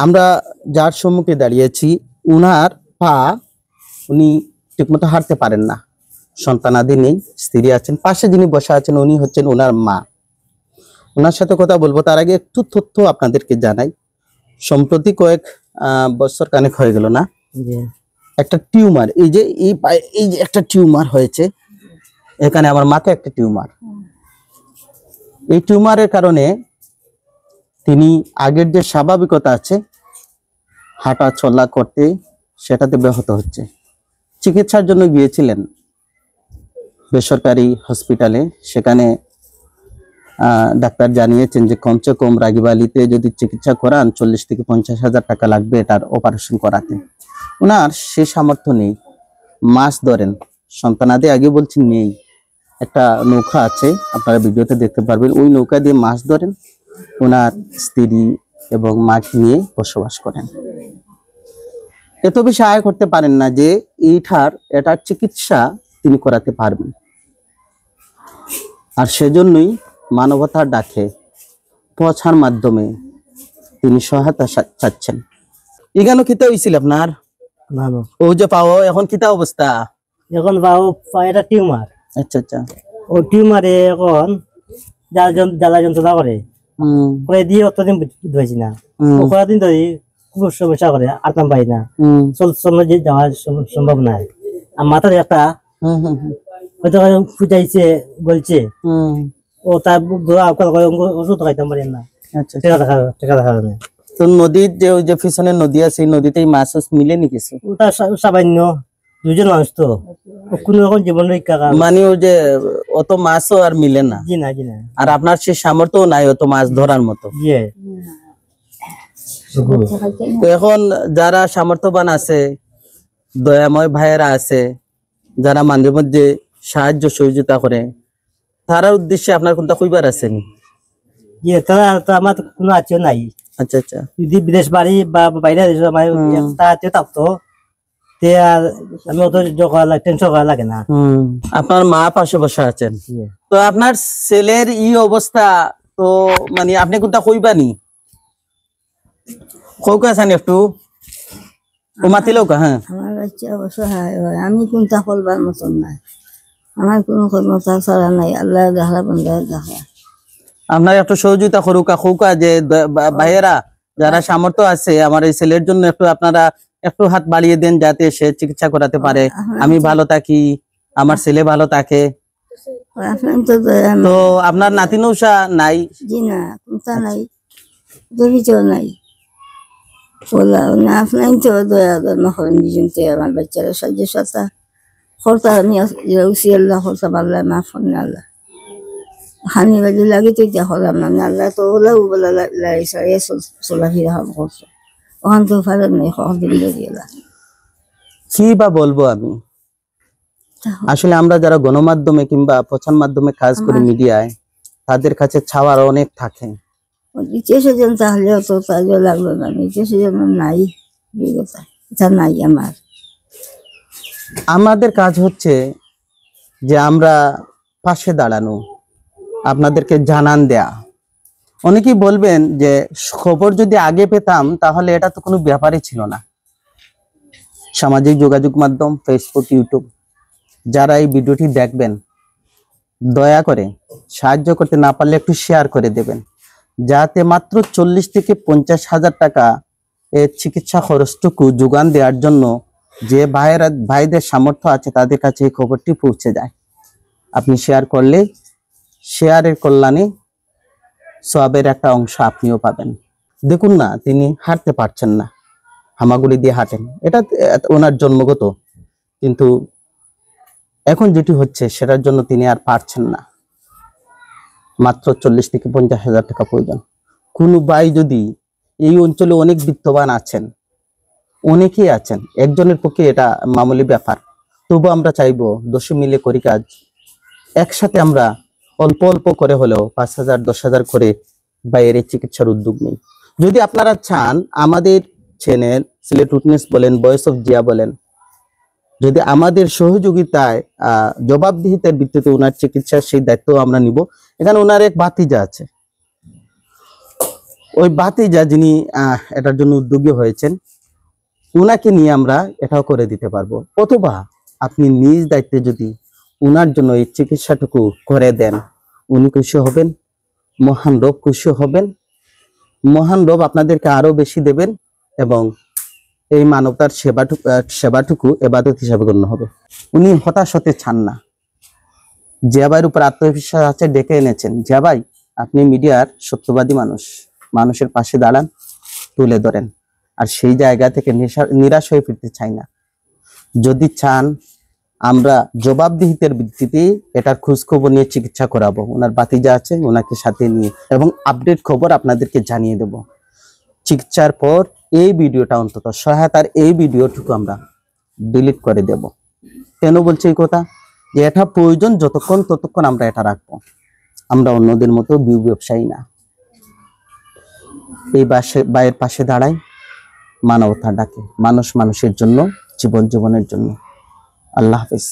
আমরা যার সম্মুখে দাঁড়িয়েছি উনার পা উনি ঠিকমতো হাঁটতে পারেন না, সন্তানাদি নেই, স্ত্রী আছেন, পাশে যিনি বসে আছেন উনি হচ্ছেন ওনার মা। ওনার সাথে কথা বলবো তার আগে একটু তথ্য আপনাদেরকে জানাই। সম্প্রতি কয়েক বছর কানেক হয়ে গেল না, একটা টিউমার, এই যে একটা টিউমার হয়েছে এখানে, আমার মাথায় একটা টিউমার। এই টিউমারের কারণে তিনি আগের যে স্বাভাবিকতা আছে হাঁটা চলা করতে সেটাতে ব্যাহত হচ্ছে। চিকিৎসার জন্য গিয়েছিলেন বেসরকারি হসপিটালে, সেখানে ডাক্তার জানিয়েছেন যে কমসে কম রাগীব আলীতে যদি চিকিৎসা করান 40 থেকে 50,000 টাকা লাগবে এটার অপারেশন করাতে। ওনার সে সামর্থ্য নেই। মাছ ধরেন, সন্তানাদি আগে বলছেন নেই, একটা নৌকা আছে আপনারা ভিডিওতে দেখতে পারবেন, ওই নৌকা দিয়ে মাছ ধরেন, ওনার স্ত্রী এবং মাকে নিয়ে বসবাস করেন। এত বেশি আয় করতে পারেন না যে এটার চিকিৎসা তিনি করাতে পারবেন। আর সেজন্যই মানবতার ডাকে পৌঁছার মাধ্যমে তিনি সহায়তা চাচ্ছেন। এখানে কিতা হয়েছিল আপনার? ও যে পাও এখন কিতা অবস্থা? এখন পাও এটা টিউমার। আচ্ছা আচ্ছা। ও টিউমারে এখন জ্বালা যন্ত্রণা করে করে দিয়ে অতদিন ধুয়েছি না, ও কয়েকদিন ধরে খুব সমস্যা করে, আরাম পাই না, চললে যে যাওয়া সম্ভব নয়। আর মাথার একটা হয়তো ফুটাইছে গলছে, ও তার ওষুধ খাইতাম পারি না টাকা দেখা যায়। তো নদীর যে ওই যে পিছনে নদী আছে নদীতে মাছ মিলে নি কিছু? ওটা সামান্য দুজন মানুষ তো কোন রকম জীবন রক্ষা, মানে ওই যে অত মাছও আর মিলে না। জি না জি না। আর আপনার সে সামর্থ্য নাই অত মাছ ধরার মতো। তো এখন যারা সামর্থ্যবান আছে, দয়াময় ভাইয়েরা আছে, যারা মাঝে মধ্যে সাহায্য সহযোগিতা করে, তার উদ্দেশ্যে আপনার কোনটা কইবার আছেন? তারা তো আমার কোনো আত্মীয় নাই। আচ্ছা আচ্ছা। যদি বিদেশ বাড়ি বা বাইরে আত্মীয় থাকতো আমি অত টেনশন করা লাগে না। আপনার মা পাশে বসে আছেন, তো আপনার ছেলের ই অবস্থা, তো মানে আপনি কোনটা কইবানি কৌকাছেন একটু ও মাতিলেও কা? হ্যাঁ, আমার বাচ্চা অসহায় হয়, আমি কোনটা করবার মতন নাই, আমার কোনো ক্ষমতা ছাড়া নাই, আল্লাহ দেখা বন্ধা দেখা। আপনার একটু সহযোগিতা করুকা কৌকা যে ভাইয়েরা যারা সামর্থ্য আছে আমার এই ছেলের জন্য একটু আপনারা একটু হাত বাড়িয়ে দেন যাতে সে চিকিৎসা করাতে পারে, আমি ভালো থাকি, আমার ছেলে ভালো থাকে। তো আপনার নাতি নৌসা নাই? জি না, কোনটা নাই, দেখিও নাই। আপনার তো দয়া ধর্ম করেন নিজনতে আমার বাচ্চারা সাহায্য সাথা খরতা উচিত আল্লাহ খরতা পাল্লা মাফ করেন আল্লাহ। হানি বাজি লাগি তো এটা হলাম না, আল্লাহ তো ওলাও বলা চলাফেরা করছো, ওখান তো ফারেন নাই দিন দিলা। কি বা বলবো আমি, আসলে আমরা যারা গণমাধ্যমে কিংবা প্রচার মাধ্যমে কাজ করি মিডিয়ায়, তাদের কাছে ছাওয়ার অনেক থাকে। নিচে সেজন তাহলে তো তাজও লাগলো না, নিচে সেজন নাই, এটা নাই আমার। আমাদের কাজ হচ্ছে যে আমরা পাশে দাঁড়ানো, আপনাদেরকে জানান দেয়া। অনেকেই বলবেন যে খবর যদি আগে পেতাম তাহলে এটা তো কোনো ব্যাপারই ছিল না। সামাজিক যোগাযোগ মাধ্যম ফেসবুক, ইউটিউব, যারা এই ভিডিওটি দেখবেন দয়া করে সাহায্য করতে না পারলে একটু শেয়ার করে দেবেন, যাতে মাত্র 40 থেকে 50,000 টাকা এর চিকিৎসা খরচটুকু যোগান দেওয়ার জন্য যে ভাইদের সামর্থ্য আছে তাদের কাছে এই খবরটি পৌঁছে যায়। আপনি শেয়ার করলে শেয়ারের কল্যাণে সওয়াবের একটা অংশ আপনিও পাবেন। দেখুন না, তিনি হাঁটতে পারছেন না, হামাগুড়ি দিয়ে হাঁটেন, এটা ওনার জন্মগত, কিন্তু এখন যেটি হচ্ছে সেটার জন্য তিনি আর পারছেন না। মাত্র 40 থেকে 50,000 টাকা প্রয়োজন। কোন ভাই যদি, এই অঞ্চলে অনেক বিত্তবান আছেন, অনেকেই আছেন, একজনের পক্ষে এটা মামুলি ব্যাপার, তবু আমরা চাইবো 10 মিলে করি কাজ, একসাথে আমরা অল্প অল্প করে হলেও 5,000 10,000 করে বাইরে চিকিৎসার উদ্যোগ নেই। যদি আপনারা চান আমাদের চ্যানেল সিলেট উইটনেস বলেন, ভয়েস অফ জিয়া বলেন, যদি আমাদের সহযোগিতায় জবাবদিহিতার ভিত্তিতে ওনার চিকিৎসার সেই দায়িত্ব আমরা নিব। এখানে ওনার এক ভাতিজা আছে, ওই ভাতিজা যিনি এটার জন্য উদ্যোগী হয়েছেন, উনাকে নিয়ে আমরা এটাও করে দিতে পারবো। অথবা আপনি নিজ দায়িত্বে যদি উনার জন্য এই চিকিৎসাটুকু করে দেন, উনি খুশি হবেন, মহান রব খুশি হবেন, মহান রব আপনাদেরকে আরো বেশি দেবেন এবং এই মানবতার সেবাটুকু এবাদত হিসাবে গণ্য হবে। উনি হতাশ হতে চান না। জিয়া ভাইয়ের উপর আত্মবিশ্বাস আছে, ডেকে এনেছেন। জিয়া ভাই, আপনি মিডিয়ার সত্যবাদী মানুষ, মানুষের পাশে দাঁড়ান, তুলে ধরেন। আর সেই জায়গা থেকে নিরাশ হয়ে ফিরতে চাই না। যদি চান আমরা জবাবদিহিতার ভিত্তিতে এটার খোঁজ খবর নিয়ে চিকিৎসা করাবো। ওনার ভাতিজা আছে, ওনাকে সাথে নিয়ে এবং আপডেট খবর আপনাদেরকে জানিয়ে দেব। চিকিৎসার পর এই ভিডিওটা, অন্তত সহায়তার এই ভিডিওটুকু আমরা ডিলিট করে দেব। কেন বলছি এই কথা? যে এটা প্রয়োজন যতক্ষণ ততক্ষণ আমরা এটা রাখবো। আমরা অন্যদের মতো ব্যবসায়ী না। এই ভাইয়ের পাশে দাঁড়াই, মানবতা ডাকে, মানুষ মানুষের জন্য, জীবনের জন্য। আল্লাহ হাফেজ।